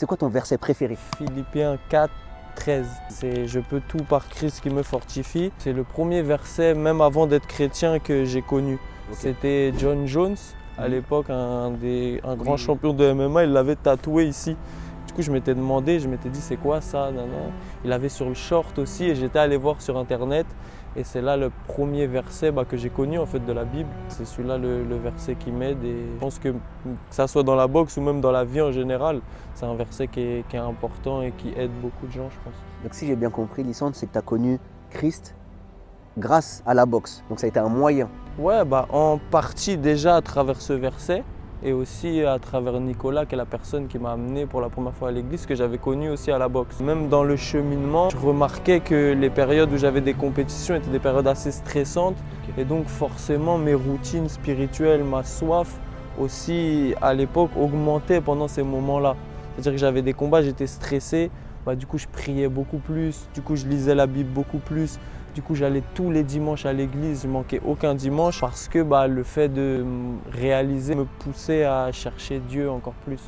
C'est quoi ton verset préféré? Philippiens 4, 13. C'est « Je peux tout par Christ qui me fortifie ». C'est le premier verset, même avant d'être chrétien, que j'ai connu. C'était John Jones, à l'époque, un grand champion de MMA, il l'avait tatoué ici. Du coup, je m'étais demandé, je m'étais dit, c'est quoi ça? Il l'avait sur le short aussi et j'étais allé voir sur internet. Et c'est là le premier verset que j'ai connu en fait de la Bible. C'est celui-là le verset qui m'aide. Et je pense que ça soit dans la boxe ou même dans la vie en général, c'est un verset qui est important et qui aide beaucoup de gens, je pense. Donc si j'ai bien compris, Lissandre, c'est que tu as connu Christ grâce à la boxe. Donc ça a été un moyen. Ouais, en partie déjà à travers ce verset et aussi à travers Nicolas, qui est la personne qui m'a amené pour la première fois à l'église, que j'avais connu aussi à la boxe. Même dans le cheminement, je remarquais que les périodes où j'avais des compétitions étaient des périodes assez stressantes. Et donc forcément, mes routines spirituelles, ma soif aussi à l'époque augmentait pendant ces moments-là. C'est-à-dire que j'avais des combats, j'étais stressé, du coup je priais beaucoup plus, du coup je lisais la Bible beaucoup plus. Du coup, j'allais tous les dimanches à l'église, je ne manquais aucun dimanche parce que le fait de réaliser me poussait à chercher Dieu encore plus.